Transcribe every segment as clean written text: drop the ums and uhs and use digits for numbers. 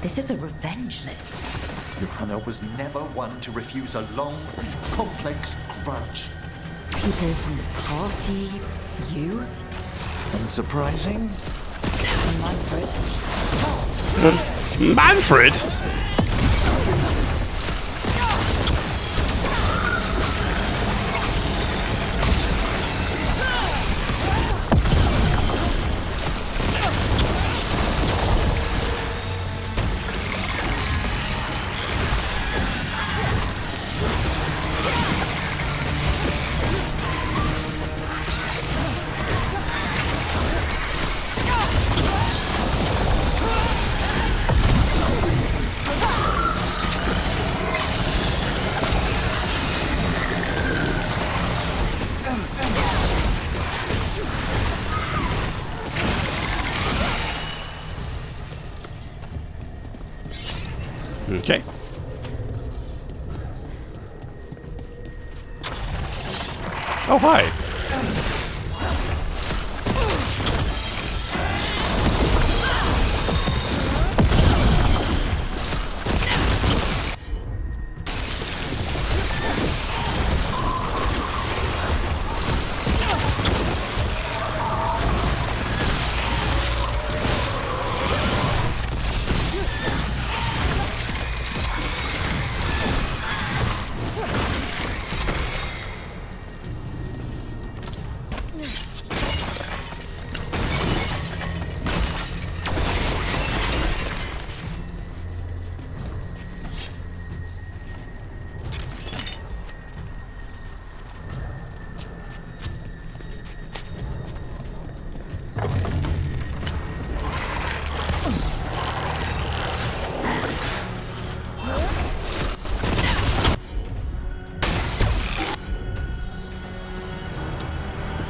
This is a revenge list. Johanna was never one to refuse a long and complex grudge. People from the party, you, Unsurprising? and Manfred. Manfred? Okay. Oh, hi.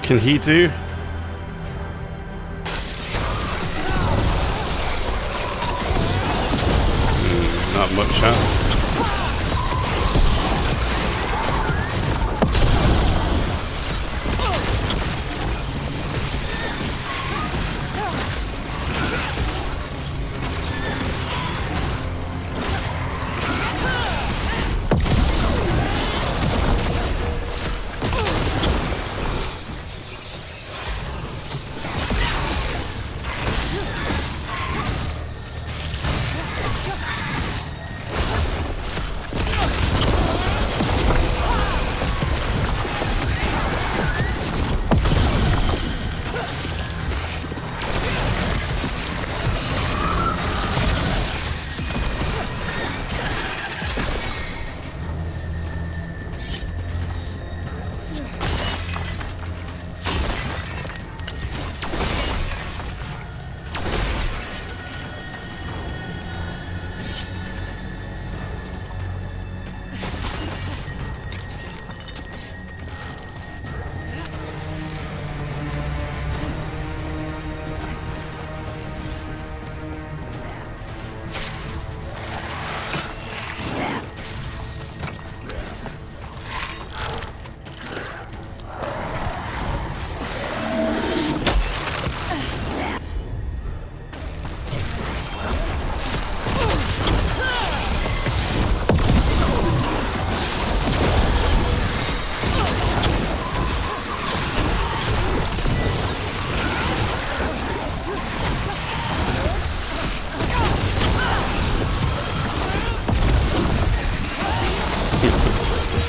Can he do? Not much, huh?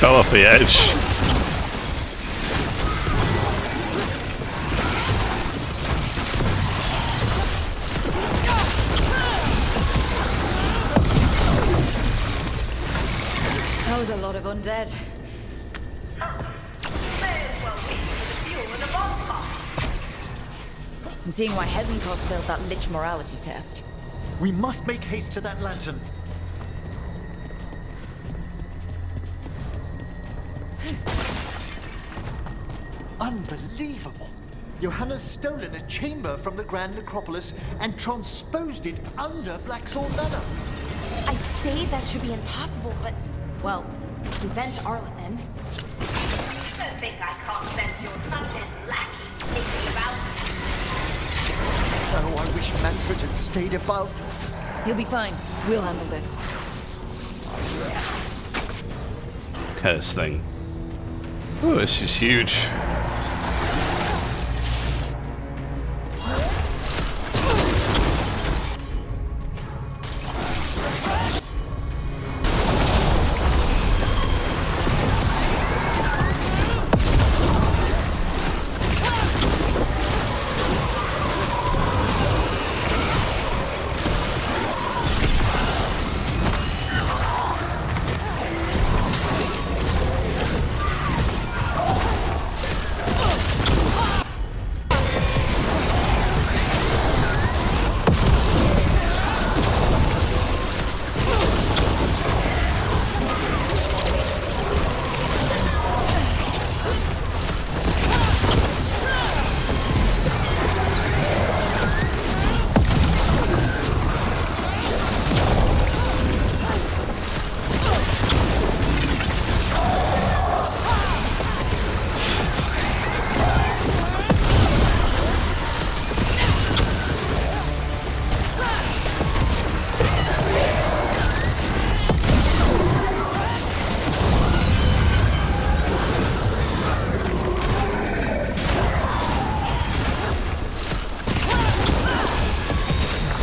Fell off the edge. That was a lot of undead. I'm seeing why Hezekiah's failed that lich morality test. We must make haste to that lantern. Unbelievable! Johanna's stolen a chamber from the Grand Necropolis and transposed it under Blackthorn Manor. I'd say that should be impossible, but, well, prevent Arla then. Don't think I can't sense your content lackey sneaking about. Oh, I wish Manfred had stayed above. He'll be fine. We'll handle this. Curse thing. Oh, this is huge.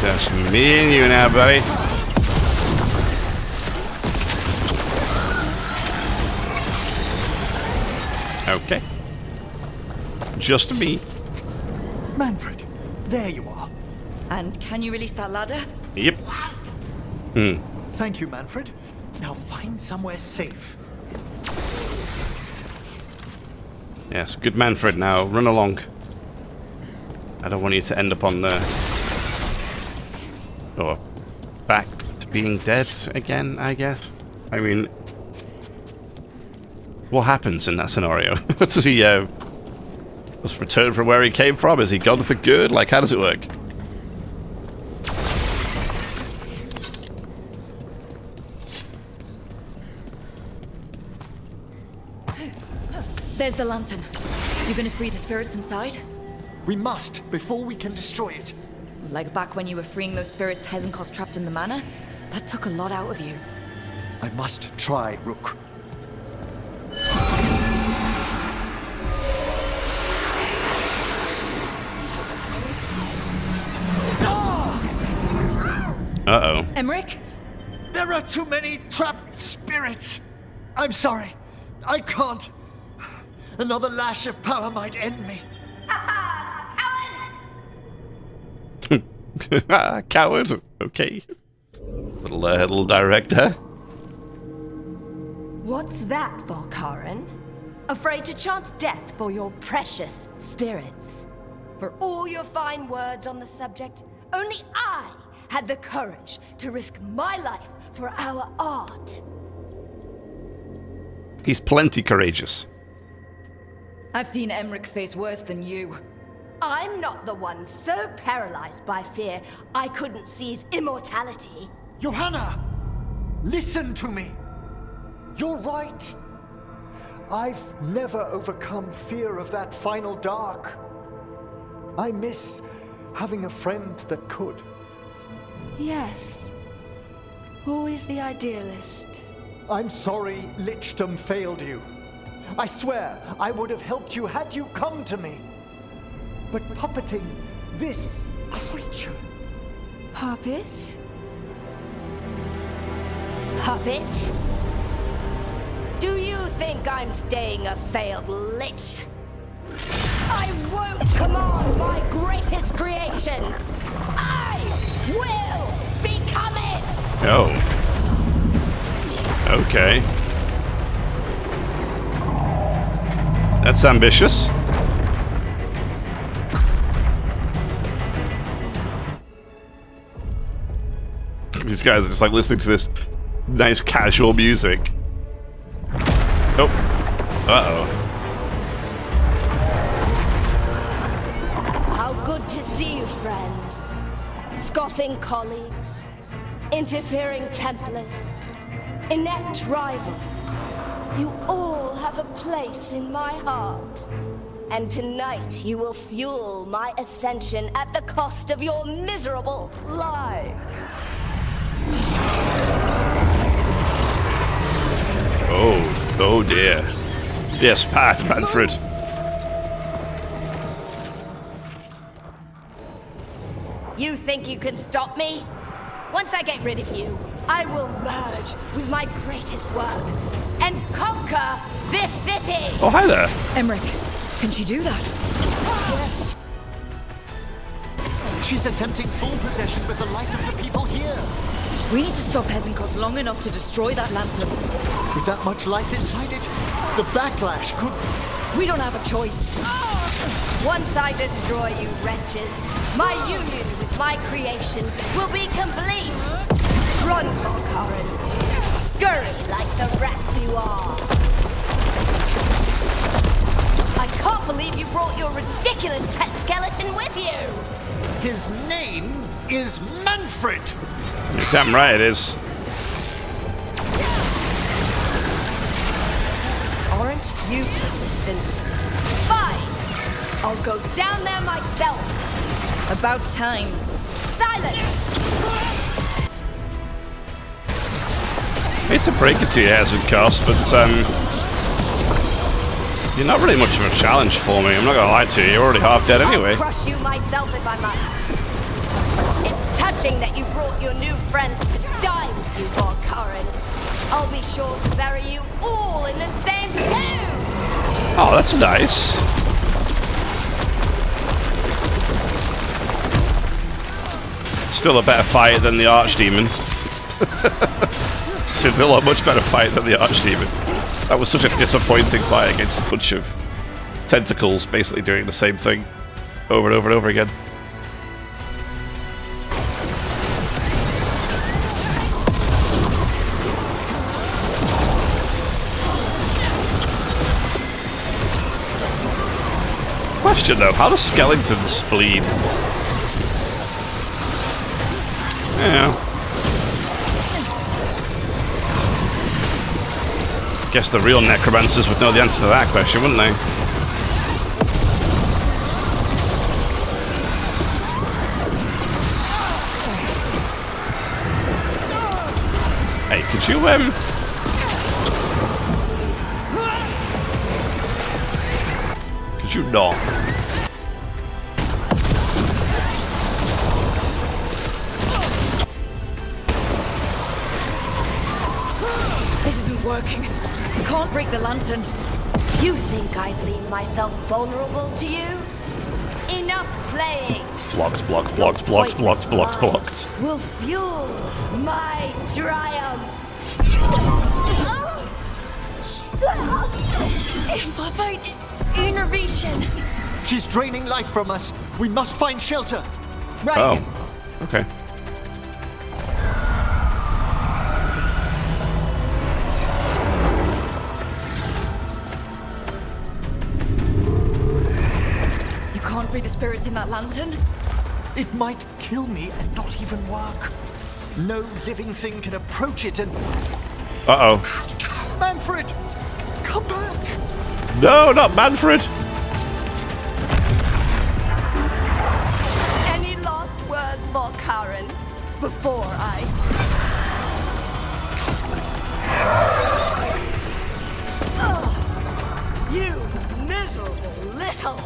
Just me and you now, buddy. Okay. Just me. Manfred, there you are. And can you release that ladder? Yep. Thank you, Manfred. Now find somewhere safe. Yes, good Manfred. Now run along. I don't want you to end up on the... or back to being dead again, I guess. I mean, what happens in that scenario? Does he just return from where he came from? Is he gone for good? Like, how does it work? There's the lantern. You gonna free the spirits inside? We must, before we can destroy it. Like back when you were freeing those spirits Hezenkos trapped in the manor? That took a lot out of you. I must try, Rook. Uh-oh. Emmerich? There are too many trapped spirits. I'm sorry. I can't. Another lash of power might end me. Coward. Okay. Little direct there. What's that, Volkaren? Afraid to chance death for your precious spirits? For all your fine words on the subject, only I had the courage to risk my life for our art. He's plenty courageous. I've seen Emmerich face worse than you. I'm not the one so paralyzed by fear I couldn't seize immortality. Johanna! Listen to me! You're right. I've never overcome fear of that final dark. I miss having a friend that could. Yes. Always the idealist. I'm sorry Lichdom failed you. I swear I would have helped you had you come to me. But puppeting this creature... Puppet? Puppet? Do you think I'm staying a failed lich? I won't command my greatest creation! I will become it! Oh. Okay. That's ambitious. These guys are just like listening to this nice casual music. Oh. Uh-oh. How good to see you, friends. Scoffing colleagues, interfering Templars, inept rivals. You all have a place in my heart. And tonight you will fuel my ascension at the cost of your miserable lives. Oh dear. Yes, Pat, Manfred. You think you can stop me? Once I get rid of you, I will merge with my greatest work and conquer this city! Oh, hi there. Emmerich, can she do that? Yes! She's attempting full possession with the life of the people here. We need to stop Hezenkos long enough to destroy that lantern. With that much life inside it, the backlash could... We don't have a choice. Once I destroy you wretches, my union with my creation will be complete! Run, Volkaren! Scurry like the rat you are! I can't believe you brought your ridiculous pet skeleton with you! His name is Manfred! You're damn right it is. Aren't you persistent? Fine! I'll go down there myself! About time. Silence! I hate to break it to you, Hezenkos, but you're not really much of a challenge for me. I'm not gonna lie to you. You're already half dead anyway. I'll crush you myself if I must. It's touching that you brought your new friends to die with you, Volkaren. I'll be sure to bury you all in the same tomb! Oh, that's nice. Still a better fight than the Archdemon. Still a much better fight than the Archdemon. That was such a disappointing fight against a bunch of tentacles basically doing the same thing over and over and over again. Question though, how do skeletons bleed? Yeah. Guess the real necromancers would know the answer to that question, wouldn't they? Hey, could you could you not? This isn't working. We can't break the lantern. You think I'd leave myself vulnerable to you? Enough playing! Blocked, blocked, blocked, blocked, blocked, blocked, blocked. Will fuel my triumph! Amplified innervation. She's draining life from us. We must find shelter. Right. Oh, okay. You can't free the spirits in that lantern? It might kill me and not even work. No living thing can approach it and... Uh-oh. Manfred! Come back! No, not Manfred! Any last words, Volkaren, before I... You miserable little...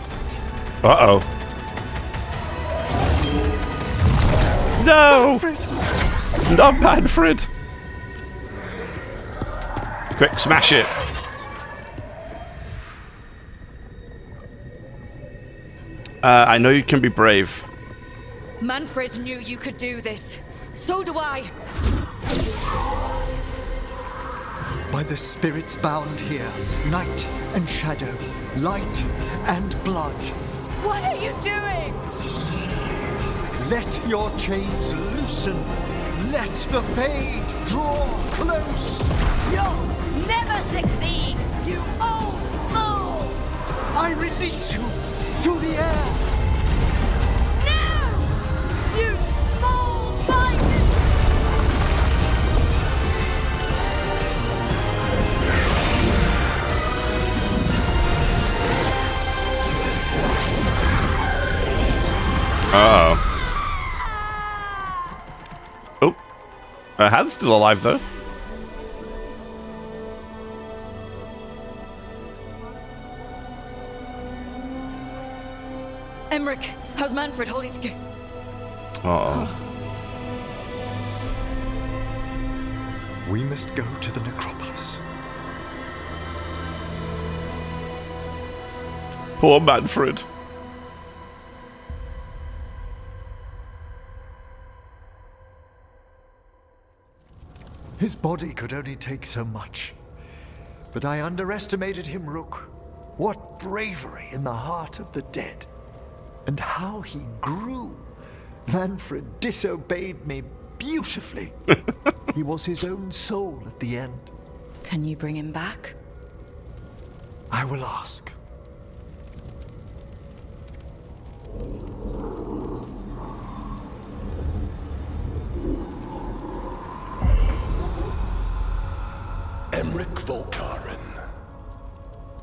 Uh-oh. No! Manfred! Not Manfred! Quick, smash it! I know you can be brave. Manfred knew you could do this. So do I. By the spirits bound here, night and shadow, light and blood. What are you doing? Let your chains loosen. Let the fade draw close. You'll never succeed, you old fool! I release you to the air. No! You small minded! Uh-oh. Oh. Her hand's still alive, though. Emmerich, how's Manfred holding together? Uh-oh. We must go to the necropolis. Poor Manfred. His body could only take so much. But I underestimated him, Rook. What bravery in the heart of the dead. And how he grew. Manfred disobeyed me beautifully. He was his own soul at the end. Can you bring him back? I will ask. Emmerich Volkaren.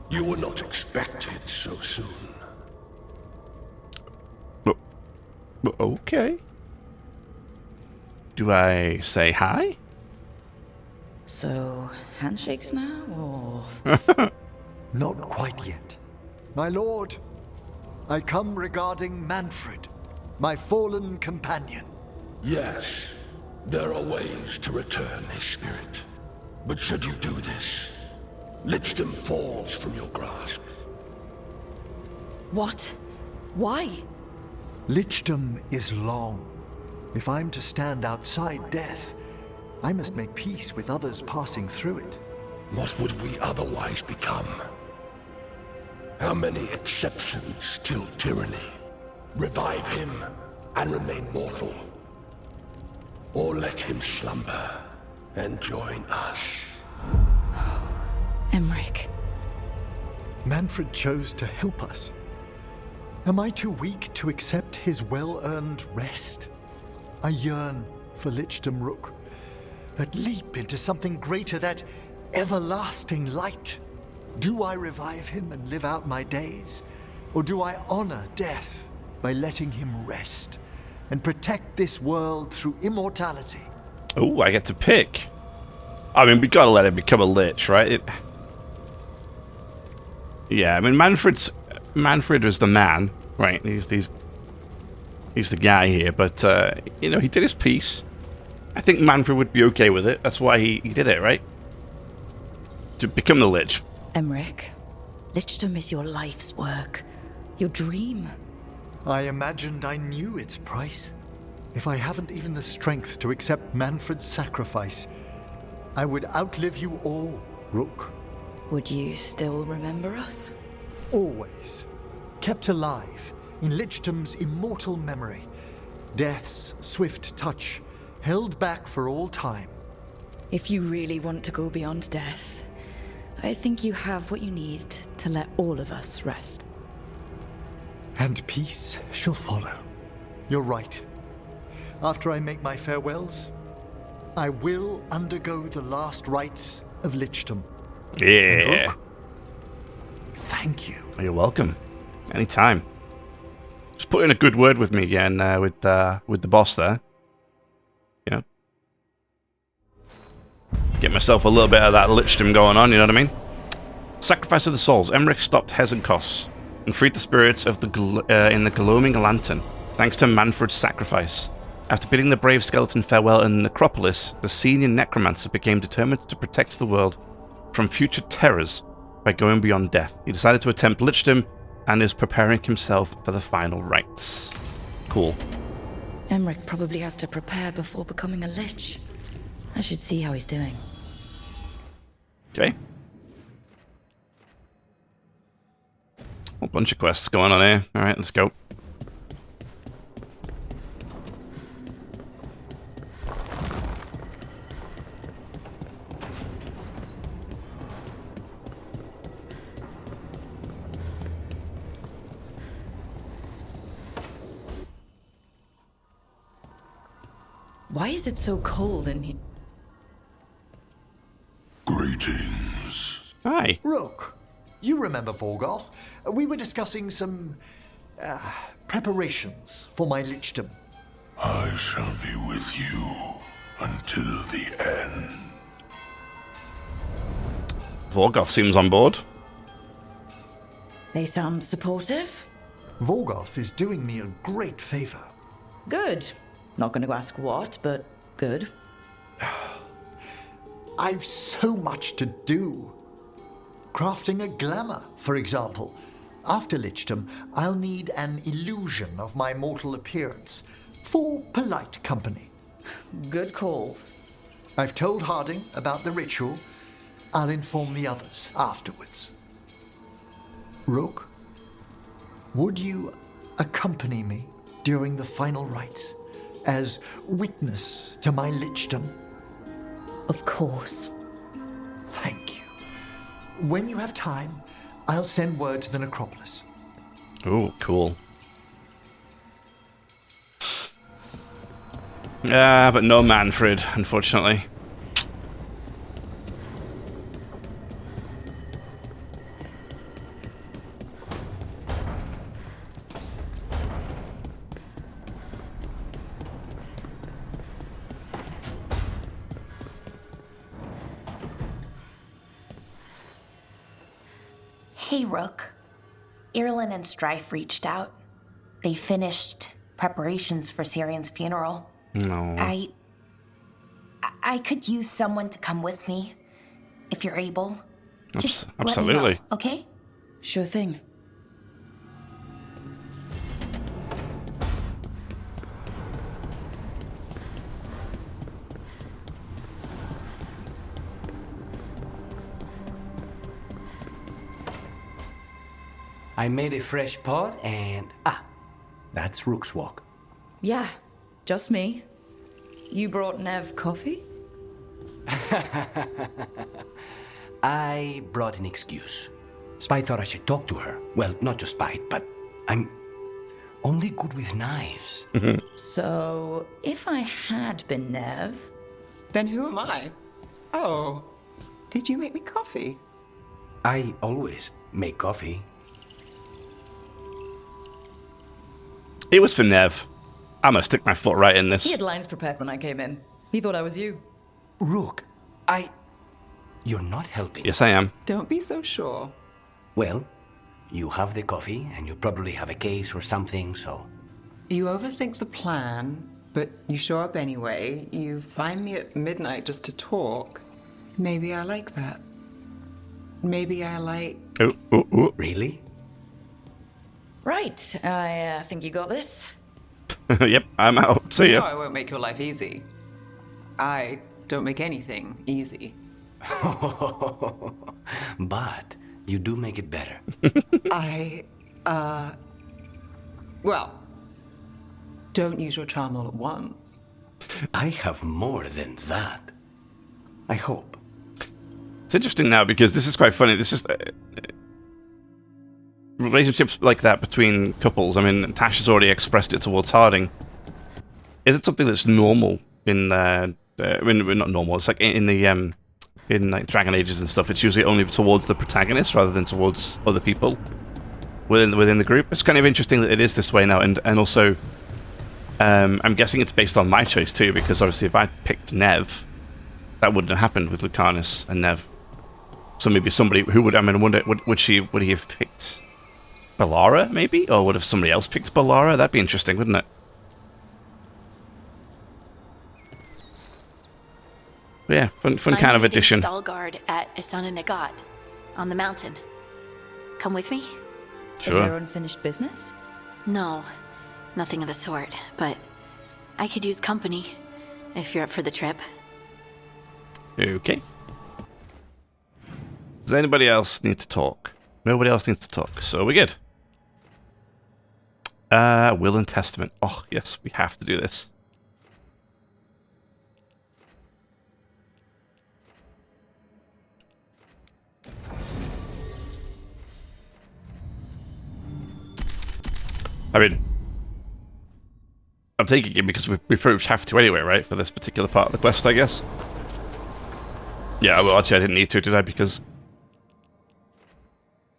You were not expected so soon. Okay. Do I say hi? So, handshakes now, or...? Not quite yet. My lord, I come regarding Manfred, my fallen companion. Yes, there are ways to return his spirit. But should you do this, Lichdom falls from your grasp. What? Why? Lichdom is long. If I'm to stand outside death, I must make peace with others passing through it. What would we otherwise become? How many exceptions till tyranny? Revive him and remain mortal. Or let him slumber and join us. Emmerich. Manfred chose to help us. Am I too weak to accept his well-earned rest? I yearn for Lichdom, Rook. That leap into something greater, that everlasting light. Do I revive him and live out my days? Or do I honor death by letting him rest and protect this world through immortality? Oh, I get to pick. I mean, we gotta let him become a lich, right? Yeah, I mean, Manfred was the man, right? He's the guy here, but you know, he did his piece. I think Manfred would be okay with it. That's why he did it, right? To become the lich. Emmerich, Lichdom is your life's work. Your dream. I imagined I knew its price. If I haven't even the strength to accept Manfred's sacrifice, I would outlive you all, Rook. Would you still remember us? Always. Kept alive in Lichdom's immortal memory. Death's swift touch, held back for all time. If you really want to go beyond death, I think you have what you need to let all of us rest. And peace shall follow. You're right. After I make my farewells, I will undergo the last rites of Lichdom. Yeah. And Rook, thank you. You're welcome. Anytime. Just put in a good word with me again with the boss there. You know, get myself a little bit of that Lichdom going on. You know what I mean? Sacrifice of the souls. Emmerich stopped Hezenkos and freed the spirits of in the gloaming lantern, thanks to Manfred's sacrifice. After bidding the brave skeleton farewell in the necropolis, the senior necromancer became determined to protect the world from future terrors by going beyond death. He decided to attempt Lichdom and is preparing himself for the final rites. Cool. Emmerich probably has to prepare before becoming a lich. I should see how he's doing. Okay. A bunch of quests going on here. Alright, let's go. Why is it so cold in here? Greetings. Hi. Rook, you remember Veilguard? We were discussing some preparations for my Lichdom. I shall be with you until the end. Vorgoth seems on board. They sound supportive. Vorgoth is doing me a great favor. Good. Not going to ask what, but good. I've so much to do. Crafting a glamour, for example. After Lichdom, I'll need an illusion of my mortal appearance for polite company. Good call. I've told Harding about the ritual. I'll inform the others afterwards. Rook, would you accompany me during the final rites as witness to my Lichdom? Of course. Thank you. When you have time, I'll send word to the necropolis. Oh, cool. But no Manfred, unfortunately. Hey, Rook. Irlin and Strife reached out. They finished preparations for Syrian's funeral. No. I could use someone to come with me, if you're able. Just let me Absolutely. know, okay? Sure thing. I made a fresh pot and... that's Rook's walk. Yeah, just me. You brought Nev coffee? I brought an excuse. Spite thought I should talk to her. Well, not just Spite, but I'm only good with knives. So, if I had been Nev... Then who am I? Oh, did you make me coffee? I always make coffee. It was for Nev. I'm gonna stick my foot right in this. He had lines prepared when I came in. He thought I was you. Rook, You're not helping. Yes, I am. Don't be so sure. Well, you have the coffee, and you probably have a case or something, so... You overthink the plan, but you show up anyway. You find me at midnight just to talk. Maybe I like that. Maybe I like... Oh. Really? Right, I think you got this. Yep, I'm out. See No, ya. I won't make your life easy. I don't make anything easy. But you do make it better. Well, don't use your charm all at once. I have more than that. I hope. It's interesting now because this is quite funny. This is relationships like that between couples. I mean, Tash has already expressed it towards Harding. Is it something that's normal in? I mean, not normal. It's like in the in like Dragon Ages and stuff. It's usually only towards the protagonist rather than towards other people within the group. It's kind of interesting that it is this way now, and also I'm guessing it's based on my choice too, because obviously if I picked Nev, that wouldn't have happened with Lucanus and Nev. So maybe somebody who would, I mean, I wonder, would he have picked Bellara, maybe? Or would have somebody else picked Bellara? That'd be interesting, wouldn't it? But yeah, fun kind of addition. I'm Veilguard at Isana Nagat, on the mountain. Come with me? Sure. Is there unfinished business? No, nothing of the sort, but I could use company, if you're up for the trip. Okay. Does anybody else need to talk? Nobody else needs to talk, so we're good. Will and Testament. Oh, yes, we have to do this. I mean, I'm taking it because we pretty much have to anyway, right? For this particular part of the quest, I guess. Yeah, well, actually, I didn't need to, did I? Because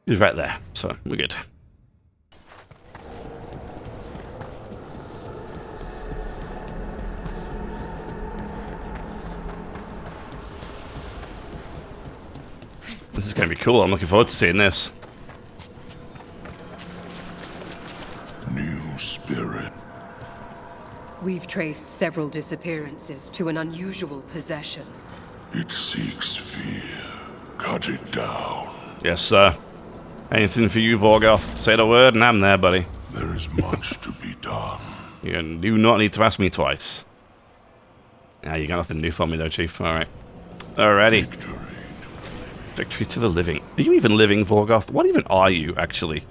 he's right there, so we're good. This is going to be cool. I'm looking forward to seeing this. New spirit. We've traced several disappearances to an unusual possession. It seeks fear. Cut it down. Yes, sir. Anything for you, Veilguard. Say the word and I'm there, buddy. There is much to be done. You do not need to ask me twice. Nah, you got nothing new for me though, Chief. Alright. Alrighty. Victory to the living. Are you even living, Veilguard? What even are you, actually?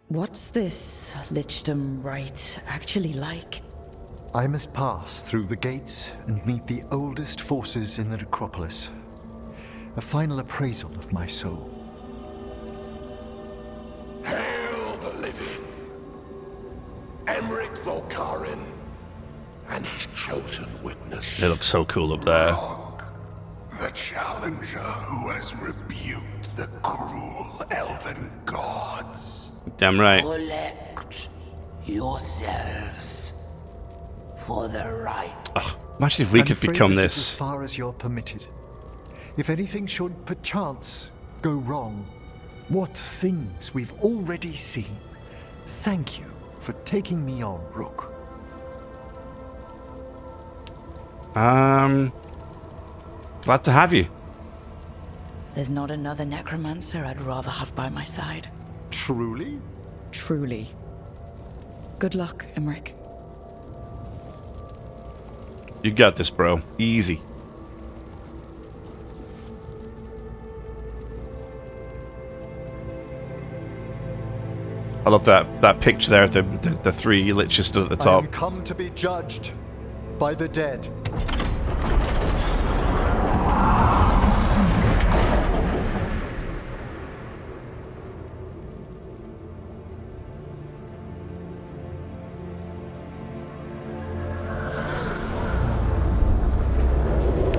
What's this Lichdom rite actually like? I must pass through the gates and meet the oldest forces in the necropolis. A final appraisal of my soul. Hail the living. Emmerich Volkarin and his chosen witness. They look so cool up there. Rook, the challenger who has rebuked the cruel elven gods. Damn right. Collect yourselves for the right. Oh, imagine if we could afraid become this is this. as far as you're permitted. If anything should perchance go wrong, what things we've already seen. Thank you for taking me on, Rook. Glad to have you. There's not another necromancer I'd rather have by my side. Truly? Truly. Good luck, Emmerich. You got this, bro. Easy. I love that picture there of the three liches stood at the I top. am come to be judged by the dead.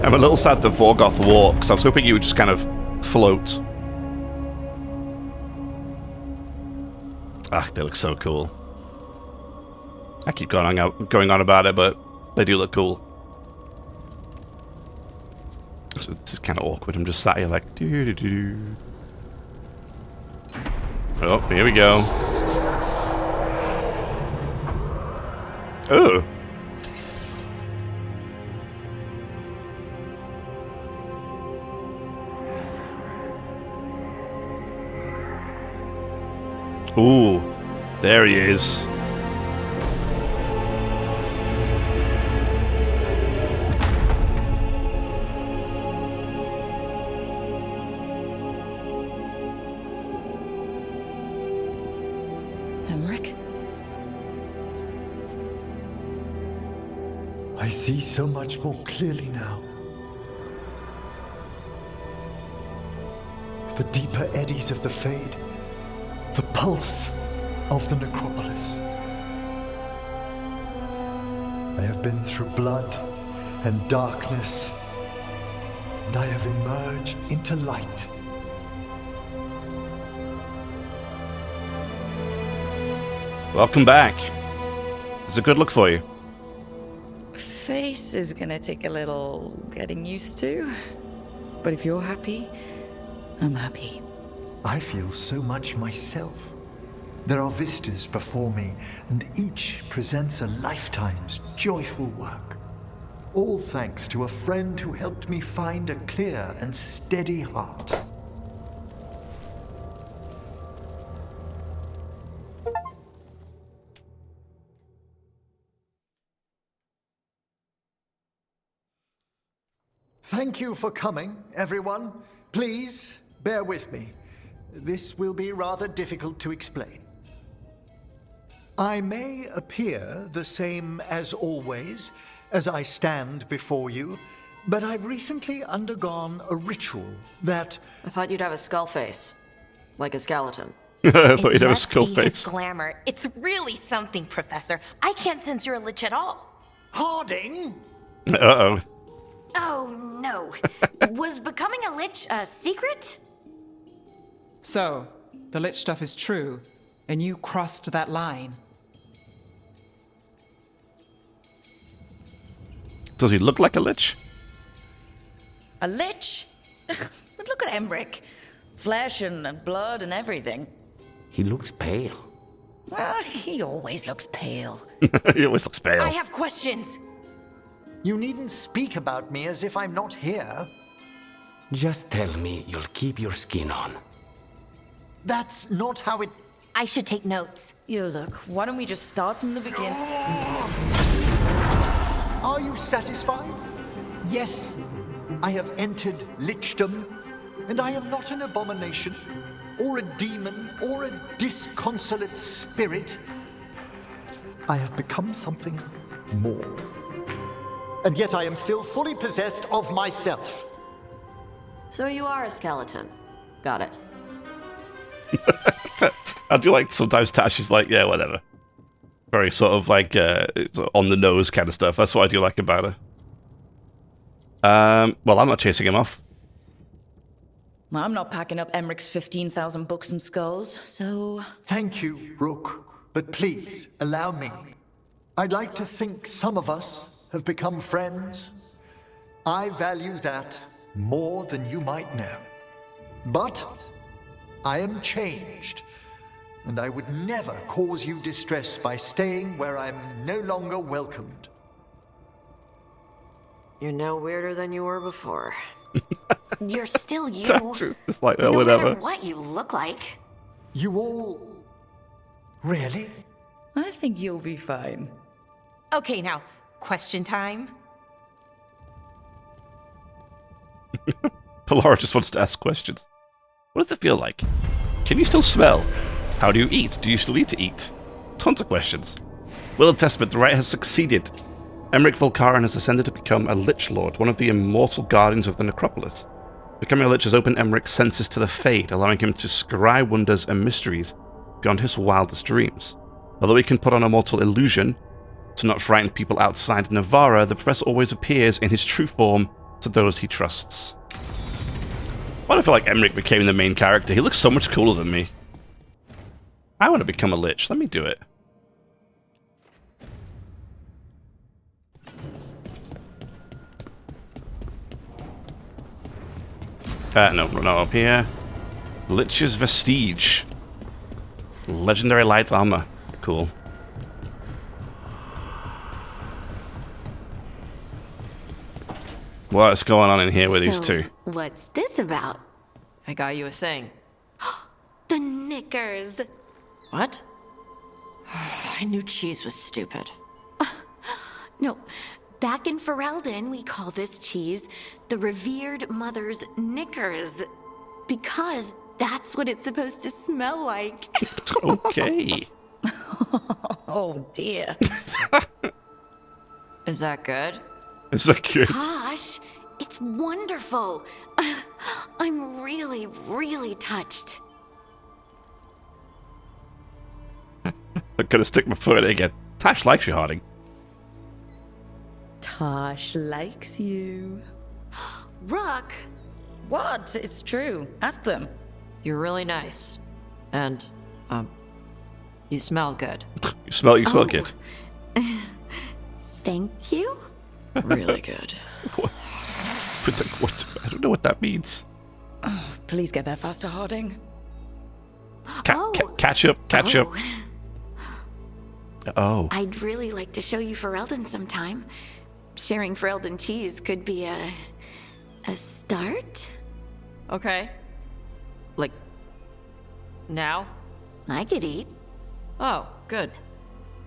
I'm a little sad that Veilguard walks. I was hoping you would just kind of float. Ah, they look so cool. I keep going on about it, but they do look cool. So this is kind of awkward. I'm just sat here like doo-doo-doo. Oh, here we go. Oh. Ooh, there he is. Emmerich? I see so much more clearly now. The deeper eddies of the Fade. The pulse of the necropolis. I have been through blood and darkness, and I have emerged into light. Welcome back. It's a good look for you. Face is gonna take a little getting used to. But if you're happy, I'm happy. I feel so much myself. There are vistas before me, and each presents a lifetime's joyful work. All thanks to a friend who helped me find a clear and steady heart. Thank you for coming, everyone. Please, bear with me. This will be rather difficult to explain. I may appear the same as always, as I stand before you, but I've recently undergone a ritual that... I thought you'd have a skull face. Like a skeleton. I thought you'd have a skull Must be his face. glamour. It's really something, Professor. I can't sense you're a lich at all. Harding? Uh-oh. Oh, no. Was becoming a lich a secret? So, the lich stuff is true, and you crossed that line. Does he look like a lich? A lich? But look at Emmerich. Flesh and blood and everything. He looks pale. He always looks pale. He always looks pale. I have questions. You needn't speak about me as if I'm not here. Just tell me you'll keep your skin on. That's not how it... I should take notes. You look, why don't we just start from the beginning? Are you satisfied? Yes, I have entered lichdom, and I am not an abomination, or a demon, or a disconsolate spirit. I have become something more. And yet I am still fully possessed of myself. So you are a skeleton. Got it. I do like sometimes Tash is like, yeah, whatever. Very sort of like on the nose kind of stuff. That's what I do like about her. Well, I'm not chasing him off. I'm not packing up Emmerich's 15,000 books and skulls, so... Thank you, Rook. But please, allow me. I'd like to think some of us have become friends. I value that more than you might know. But I am changed, and I would never cause you distress by staying where I'm no longer welcomed. You're no weirder than you were before. You're still you. It's like, no whatever. matter what you look like. You all... Really? I think you'll be fine. Okay, now, question time. Laura just wants to ask questions. What does it feel like? Can you still smell? How do you eat? Do you still need to eat? Tons of questions. Will and Testament, the right has succeeded. Emmerich Volkaren has ascended to become a Lich Lord, one of the immortal guardians of the necropolis. Becoming a Lich has opened Emmerich's senses to the Fade, allowing him to scry wonders and mysteries beyond his wildest dreams. Although he can put on a mortal illusion to not frighten people outside Navarra, the Professor always appears in his true form to those he trusts. Why do I feel like Emmerich became the main character? He looks so much cooler than me. I want to become a Lich. Let me do it. No, up here. Lich's Vestige. Legendary light armor. Cool. What's going on in here with these two? What's this about? I got you a thing. The knickers. What? I knew cheese was stupid. No, back in Ferelden, we call this cheese the revered mother's knickers. Because that's what it's supposed to smell like. Okay. Oh, dear. Is that good? Is that good? Tosh, it's wonderful. I'm really, really touched. I'm gonna stick my foot in it again. Tash likes you, Harding. Tosh likes you. Rook! What? It's true. Ask them. You're really nice. And, you smell good. You smell good. Thank you? Really good. What? I don't know what that means. Oh, please get there faster, Harding. Catch up. Oh. I'd really like to show you Ferelden sometime. Sharing Ferelden cheese could be a start. Okay. Like, now? I could eat. Oh, good.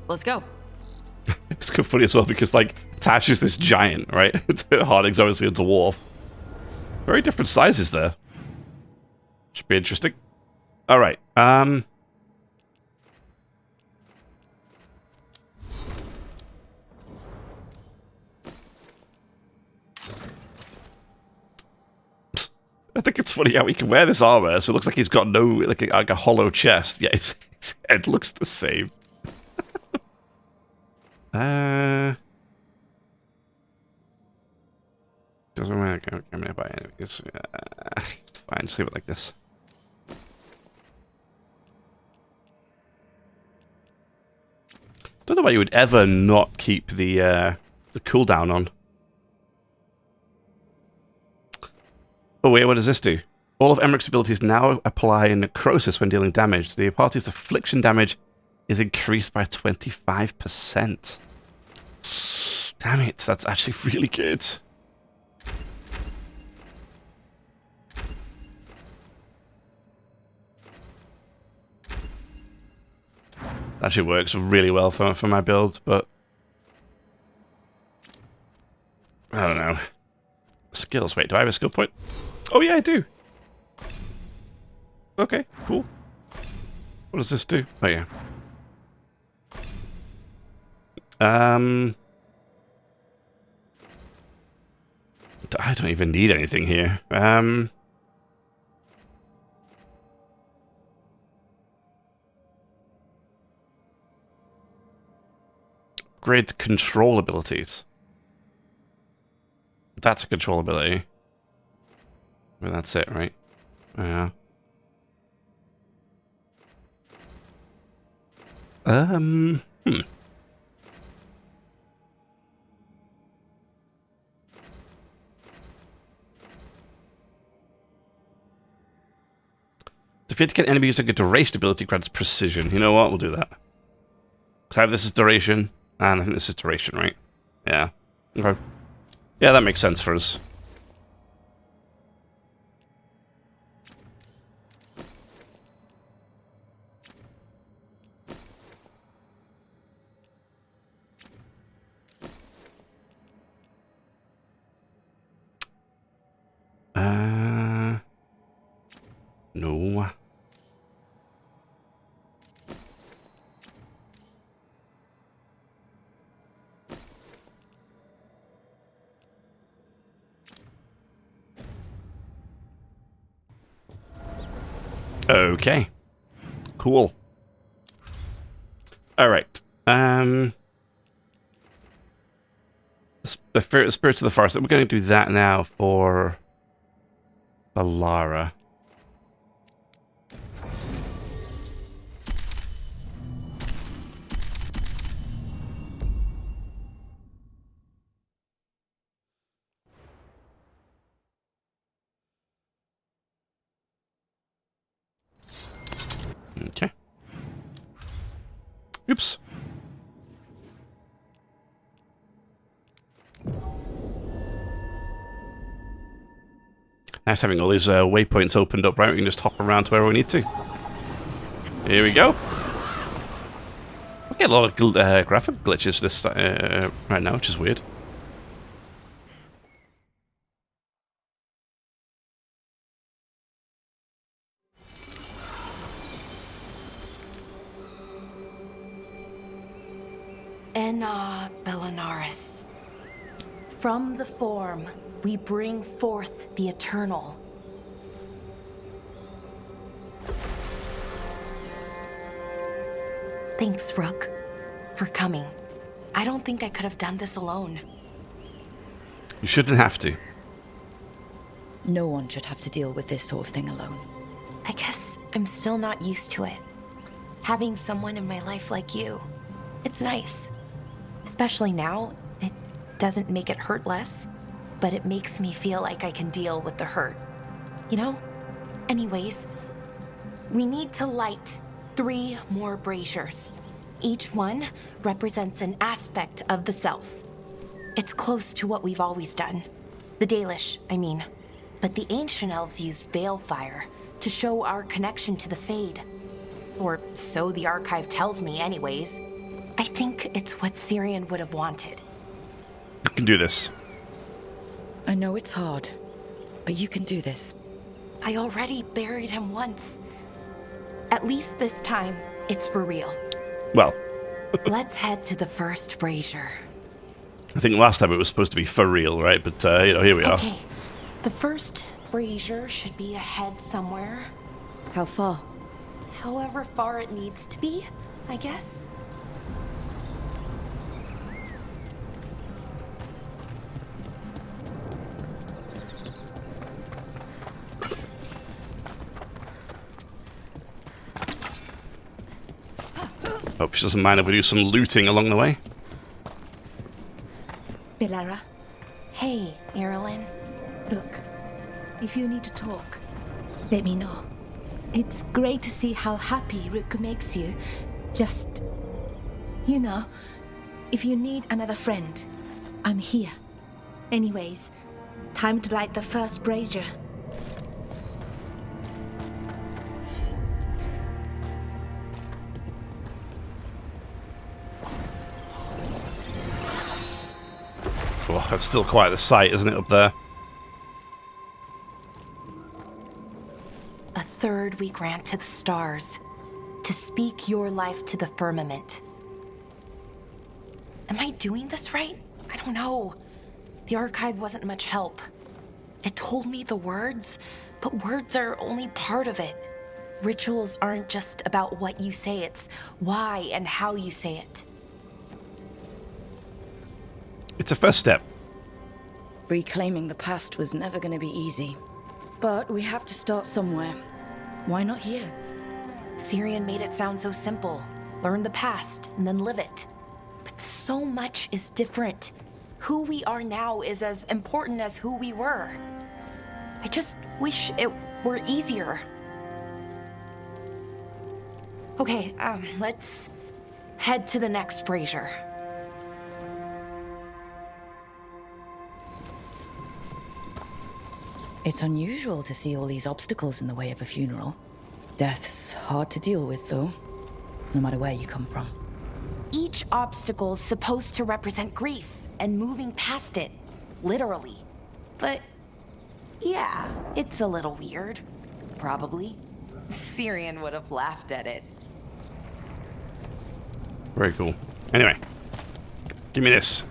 Let's go. It's kind of funny as well because, like, Tash is this giant, right? Harding's obviously a dwarf. Very different sizes there. Should be interesting. Alright, I think it's funny how he can wear this armor, so it looks like he's got no, like a hollow chest. Yeah, his head looks the same. Doesn't matter. I'm gonna buy it. It's fine. Just leave it like this. Don't know why you would ever not keep the cooldown on. Oh wait, what does this do? All of Emmerich's abilities now apply necrosis when dealing damage. The party's affliction damage is increased by 25%. Damn it, that's actually really good. Actually works really well for my build, but I don't know. Skills. Wait, do I have a skill point? Oh yeah, I do. Okay, cool. What does this do? Oh yeah. I don't even need anything here. Upgrade control abilities. That's a control ability. Well, that's it, right? Yeah. Defeat an enemy using a duration ability grants precision. You know what? We'll do that. Because I have this as duration, and I think this is duration, right? Yeah. Okay. Yeah, that makes sense for us. No. Okay. Cool. All right. The Spirits of the Forest. We're going to do that now for Alara. Okay. Oops. Nice having all these waypoints opened up, right? We can just hop around to where we need to. Here we go. We get a lot of graphic glitches this right now, which is weird. Enna Bellinaris. From the form, we bring forth the eternal. Thanks, Rook, for coming. I don't think I could have done this alone. You shouldn't have to. No one should have to deal with this sort of thing alone. I guess I'm still not used to it. Having someone in my life like you, it's nice. Especially now, it doesn't make it hurt less, but it makes me feel like I can deal with the hurt. You know? Anyways, we need to light 3 more braziers. Each one represents an aspect of the self. It's close to what we've always done. The Dalish, I mean. But the ancient elves used veil fire to show our connection to the Fade. Or so the archive tells me anyways. I think it's what Syrian would have wanted. You can do this. I know it's hard, but you can do this. I already buried him once. At least this time, it's for real. Well. Let's head to the first brazier. I think last time it was supposed to be for real, right? But, you know, here we are. Okay. The first brazier should be ahead somewhere. How far? However far it needs to be, I guess. Hope she doesn't mind if we do some looting along the way. Bilara. Hey, Irilyn. Look, if you need to talk, let me know. It's great to see how happy Rook makes you. Just, you know, if you need another friend, I'm here. Anyways, time to light the first brazier. Oh, that's still quite the sight, isn't it, up there? A third we grant to the stars, to speak your life to the firmament. Am I doing this right? I don't know. The archive wasn't much help. It told me the words, but words are only part of it. Rituals aren't just about what you say, it's why and how you say it. It's a first step. Reclaiming the past was never going to be easy. But we have to start somewhere. Why not here? Syrian made it sound so simple. Learn the past and then live it. But so much is different. Who we are now is as important as who we were. I just wish it were easier. Okay, let's head to the next brazier. It's unusual to see all these obstacles in the way of a funeral. Death's hard to deal with, though, no matter where you come from. Each obstacle's supposed to represent grief and moving past it, literally. But yeah, it's a little weird. Probably. Syrian would have laughed at it. Very cool. Anyway, give me this.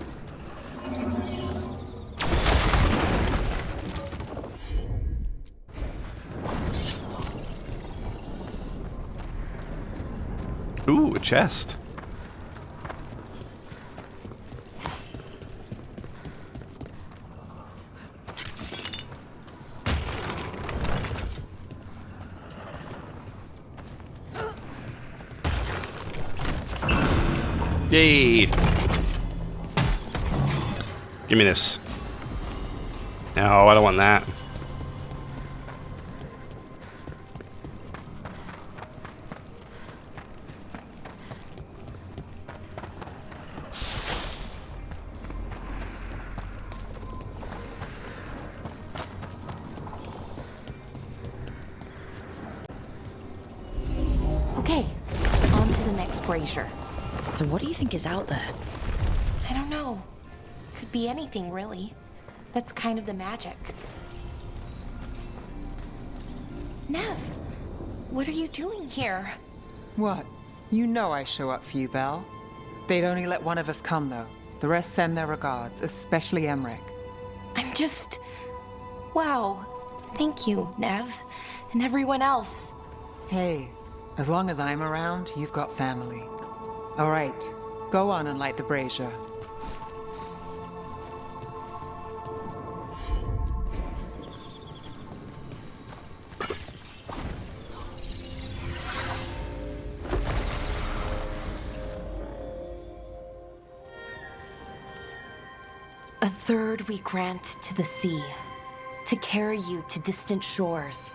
Ooh, a chest. Yay! Give me this. No, I don't want that. Okay, on to the next brazier. So what do you think is out there? I don't know. Could be anything, really. That's kind of the magic. Nev, what are you doing here? What? You know I show up for you, Belle. They'd only let one of us come, though. The rest send their regards, especially Emmerich. I'm just... Wow. Thank you, Nev. And everyone else. Hey, as long as I'm around, you've got family. All right, go on and light the brazier. A third we grant to the sea, to carry you to distant shores.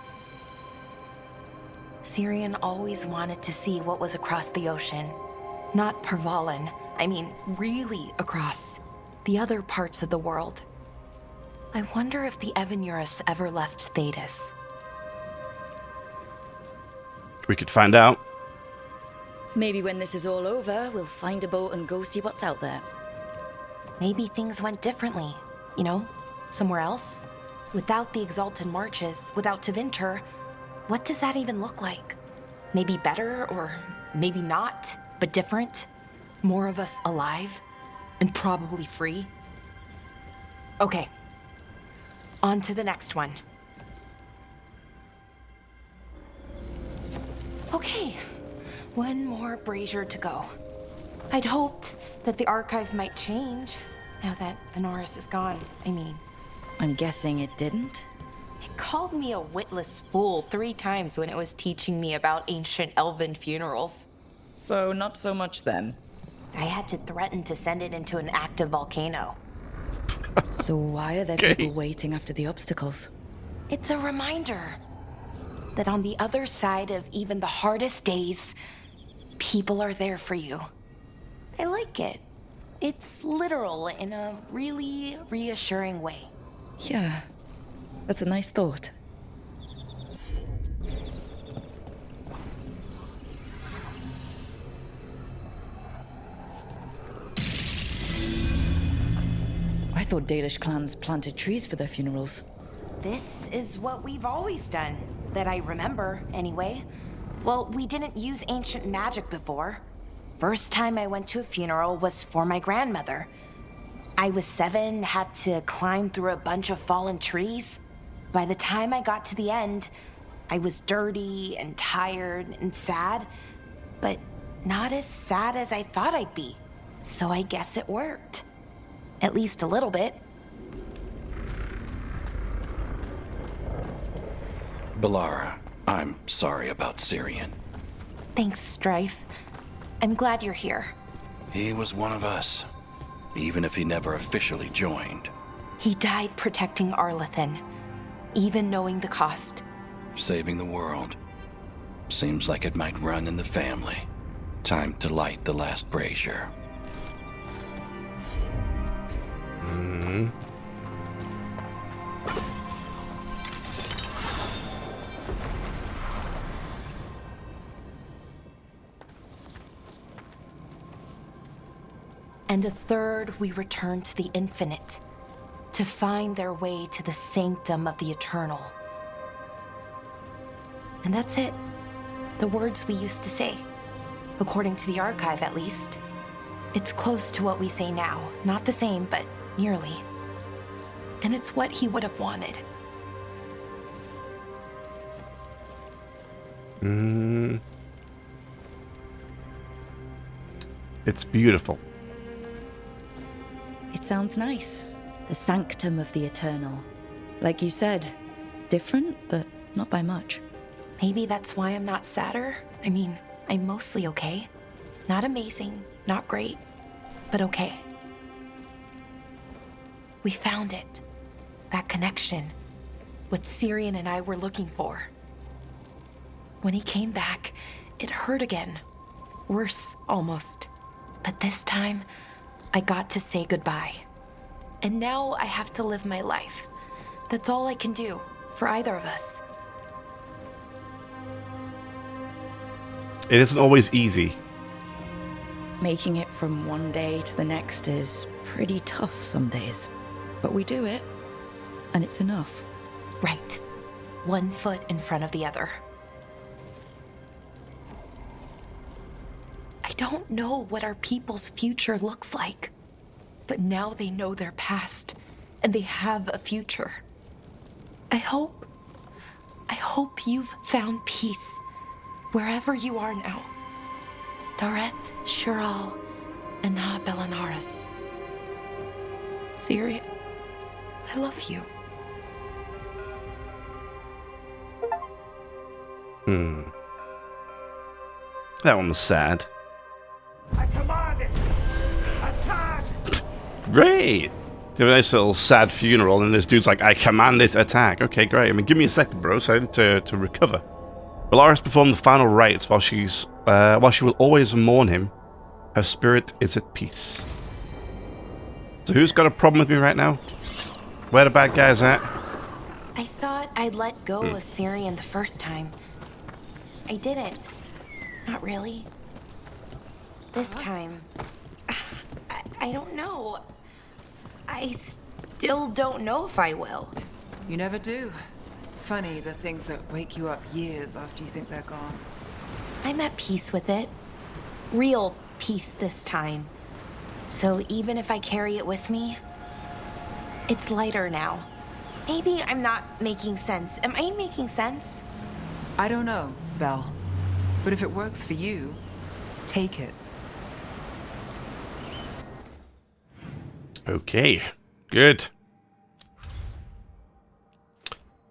Syrian always wanted to see what was across the ocean. Not Parvalan, I mean really across the other parts of the world. I wonder if the Evenurus ever left Thedas. We could find out. Maybe when this is all over, we'll find a boat and go see what's out there. Maybe things went differently, you know, somewhere else. Without the Exalted Marches, without Tevinter, what does that even look like? Maybe better, or maybe not, but different? More of us alive, and probably free? Okay, on to the next one. Okay, one more brazier to go. I'd hoped that the archive might change, now that Honoris is gone, I mean. I'm guessing it didn't? It called me a witless fool 3 times when it was teaching me about ancient elven funerals. So not so much then. I had to threaten to send it into an active volcano. So why are there people waiting after the obstacles? It's a reminder that on the other side of even the hardest days, people are there for you. I like it. It's literal in a really reassuring way. Yeah, that's a nice thought. I thought Dalish clans planted trees for their funerals. This is what we've always done, that I remember, anyway. Well, we didn't use ancient magic before. First time I went to a funeral was for my grandmother. I was 7, had to climb through a bunch of fallen trees. By the time I got to the end, I was dirty and tired and sad, but not as sad as I thought I'd be. So I guess it worked. At least a little bit. Balara, I'm sorry about Syrian. Thanks, Strife. I'm glad you're here. He was one of us, even if he never officially joined. He died protecting Arlathan, even knowing the cost. Saving the world. Seems like it might run in the family. Time to light the last brazier. And a third we return to the infinite, to find their way to the sanctum of the eternal. And that's it. The words we used to say. According to the archive, at least. It's close to what we say now. Not the same, but nearly. And it's what he would have wanted. It's beautiful. It sounds nice. The sanctum of the eternal. Like you said, different, but not by much. Maybe that's why I'm not sadder. I mean, I'm mostly okay. Not amazing, not great, but okay. We found it. That connection. What Syrian and I were looking for. When he came back, it hurt again. Worse, almost. But this time, I got to say goodbye. And now I have to live my life. That's all I can do, for either of us. It isn't always easy. Making it from one day to the next is pretty tough some days. But we do it, and it's enough. Right. One foot in front of the other. I don't know what our people's future looks like, but now they know their past, and they have a future. I hope you've found peace wherever you are now. Dareth, Shural, and Na Belanaris. Syrian, I love you. That one was sad. I command it! Attack! Great! Do a nice little sad funeral, and this dude's like, I command it, attack. Okay, great. I mean, give me a second, bro, so I need to recover. Bellaris performed the final rites while she will always mourn him. Her spirit is at peace. So who's got a problem with me right now? Where the bad guys at? I thought I'd let go of Syrian the first time. I didn't. Not really. This time, I don't know. I still don't know if I will. You never do. Funny, the things that wake you up years after you think they're gone. I'm at peace with it. Real peace this time. So even if I carry it with me, it's lighter now. Maybe I'm not making sense. Am I making sense? I don't know, Belle. But if it works for you, take it. Okay, good.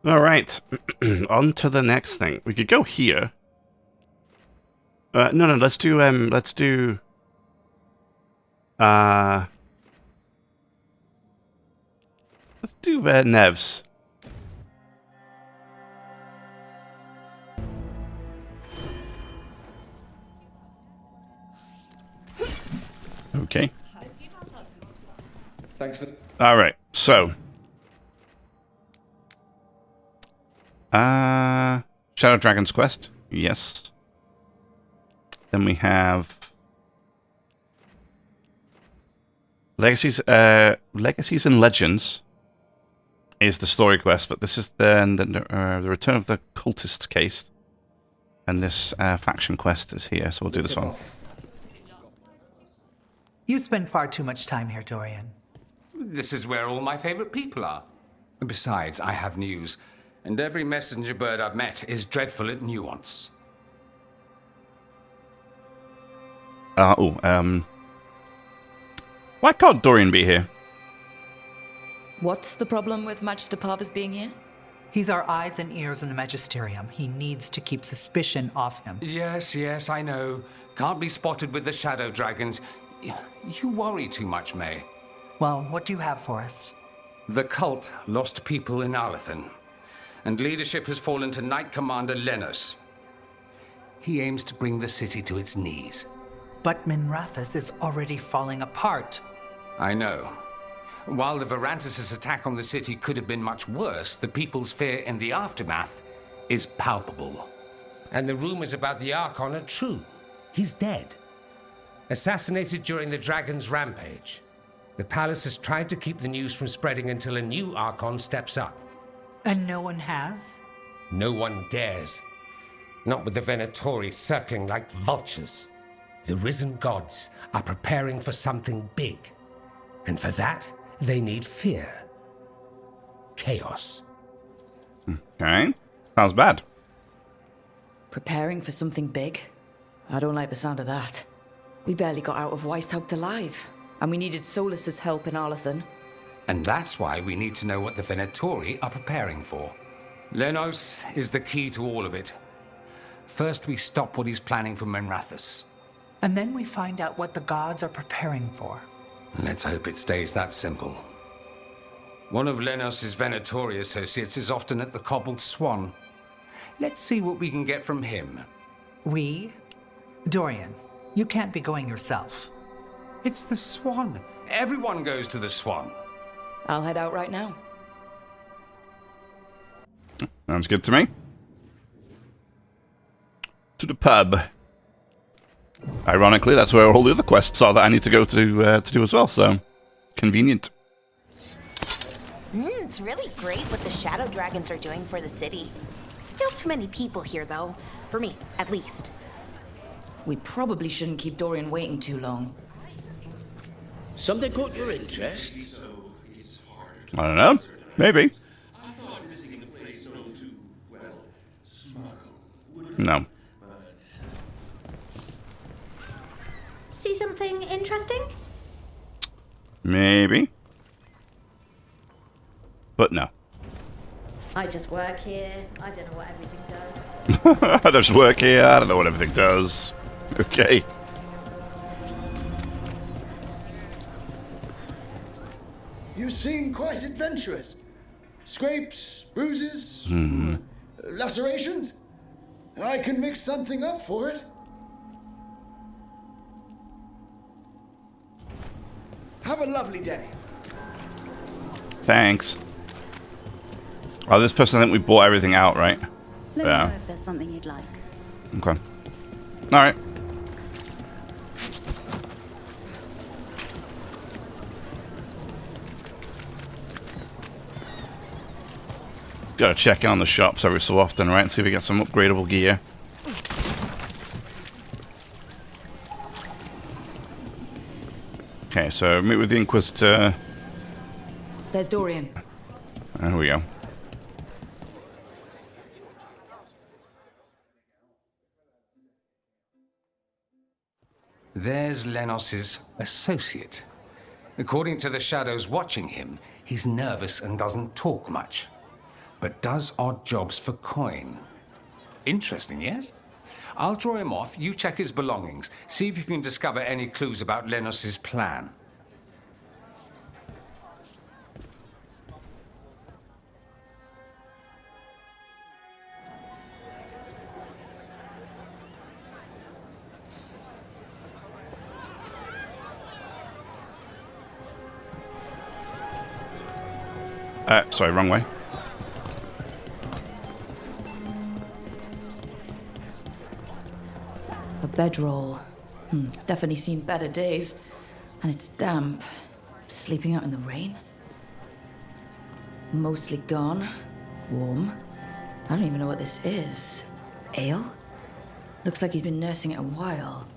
All right, on to the next thing. We could go here. No, let's do Nev's. Okay. Thanks for... Alright, so. Shadow Dragon's Quest. Yes. Then we have Legacies and Legends is the story quest, but this is the Return of the Cultist's case. And this faction quest is here, so we'll do this one. You spend far too much time here, Dorian. This is where all my favorite people are. Besides, I have news, and every messenger bird I've met is dreadful at nuance. Why can't Dorian be here? What's the problem with Magister Parvis being here? He's our eyes and ears in the Magisterium. He needs to keep suspicion off him. Yes, I know. Can't be spotted with the shadow dragons. You worry too much, May. Well, what do you have for us? The cult lost people in Arlethan, and leadership has fallen to Knight Commander Lenos. He aims to bring the city to its knees. But Minrathous is already falling apart. I know. While the Varantis' attack on the city could have been much worse, the people's fear in the aftermath is palpable. And the rumors about the Archon are true. He's dead. Assassinated during the Dragon's rampage. The palace has tried to keep the news from spreading until a new Archon steps up. And no one has? No one dares. Not with the Venatori circling like vultures. The risen gods are preparing for something big. And for that, they need fear. Chaos. Okay. Sounds bad. Preparing for something big? I don't like the sound of that. We barely got out of Weishaupt alive, and we needed Solus's help in Arlethan. And that's why we need to know what the Venatori are preparing for. Lenos is the key to all of it. First, we stop what he's planning for Minrathous. And then we find out what the gods are preparing for. Let's hope it stays that simple. One of Lenos' Venatori associates is often at the Cobbled Swan. Let's see what we can get from him. We? Dorian, you can't be going yourself. It's the Swan. Everyone goes to the Swan. I'll head out right now. Sounds good to me. To the pub. Ironically, that's where all the other quests are that I need to go to do as well, so convenient. It's really great what the Shadow Dragons are doing for the city. Still too many people here, though. For me, at least. We probably shouldn't keep Dorian waiting too long. Something caught your interest? I don't know. Maybe. No. See something interesting? Maybe. But no. I just work here. I don't know what everything does. I just work here. I don't know what everything does. Okay. You seem quite adventurous. Scrapes, bruises, lacerations. I can mix something up for it. Have a lovely day. Thanks. Oh, this person, I think we bought everything out, right? Let me know if there's something you'd like. Okay. Alright. Gotta check in on the shops every so often, right? And see if we get some upgradable gear. Okay, so meet with the Inquisitor. There's Dorian. There we go. There's Lenos' associate. According to the shadows watching him, he's nervous and doesn't talk much, but does odd jobs for coin. Interesting, yes? I'll draw him off, you check his belongings, see if you can discover any clues about Lenos' plan. Sorry, wrong way. A bedroll. It's definitely seen better days. And it's damp. Sleeping out in the rain. Mostly gone. Warm. I don't even know what this is. Ale? Looks like he's been nursing it a while.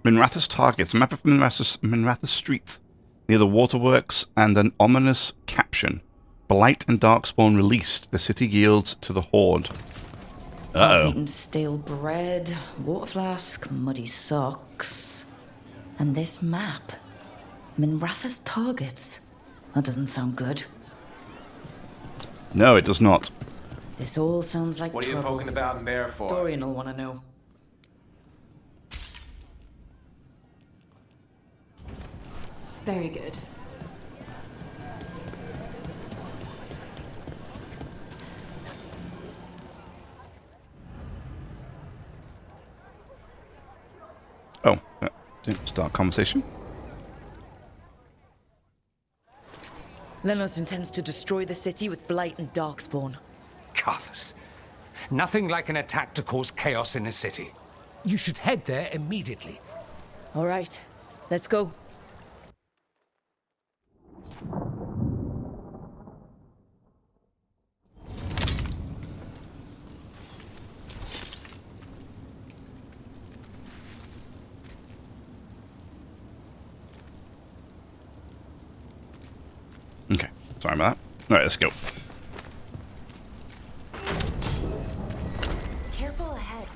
Minratha's targets. A map of Minratha's street. Near the waterworks and an ominous caption. Blight and Darkspawn released. The city yields to the Horde. Uh-oh. Half-eaten stale bread, water flask, muddy socks. And this map. Minratha's targets. That doesn't sound good. No, it does not. This all sounds like What are you trouble. poking about in there for? Dorian will want to know. Very good. Oh, didn't start conversation. Lenos intends to destroy the city with Blight and Darkspawn. Carthus. Nothing like an attack to cause chaos in a city. You should head there immediately. All right, let's go. Okay, sorry about that. Alright, let's go. Careful ahead.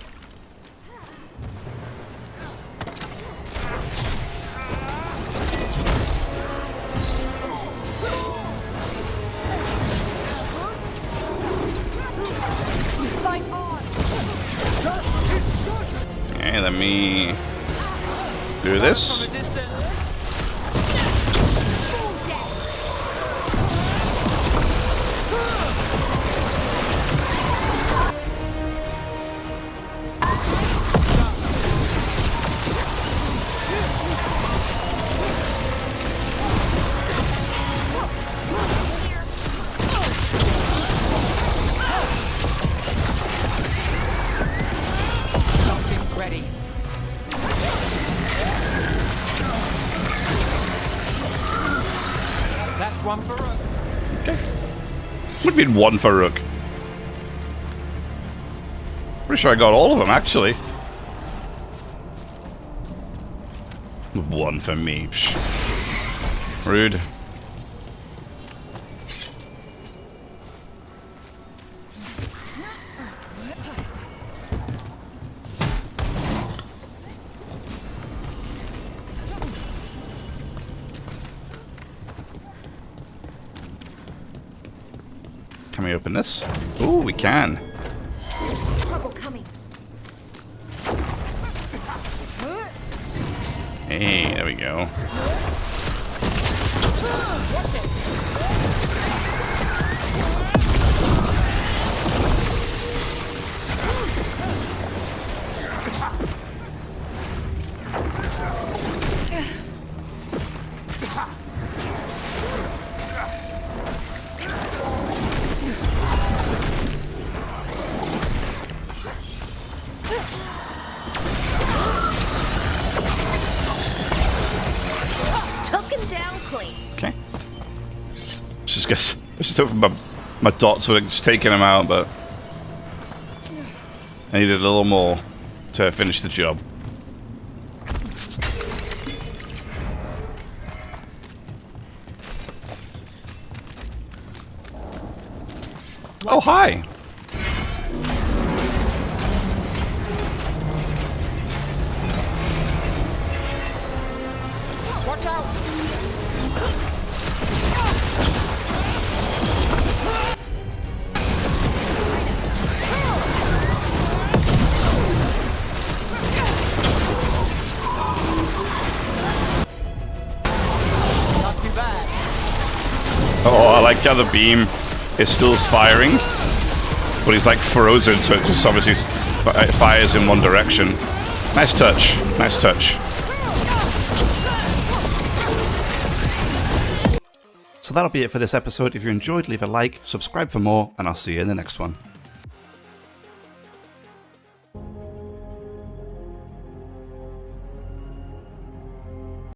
Okay, let me do this. Something's ready. That's one for Rook. Okay. Would have been one for Rook. Pretty sure I got all of them, actually. One for me. Psh. Rude. Can we open this? Ooh, we can. Trouble coming. Hey, there we go. Took him down clean. Okay. Just hoping my dots were just taking him out, but I needed a little more to finish the job. Oh, hi! Watch out! Not too bad. Oh, I like how the beam is still firing, but he's like frozen, so it just obviously fires in one direction. Nice touch. Nice touch. So that'll be it for this episode. If you enjoyed, leave a like, subscribe for more, and I'll see you in the next one.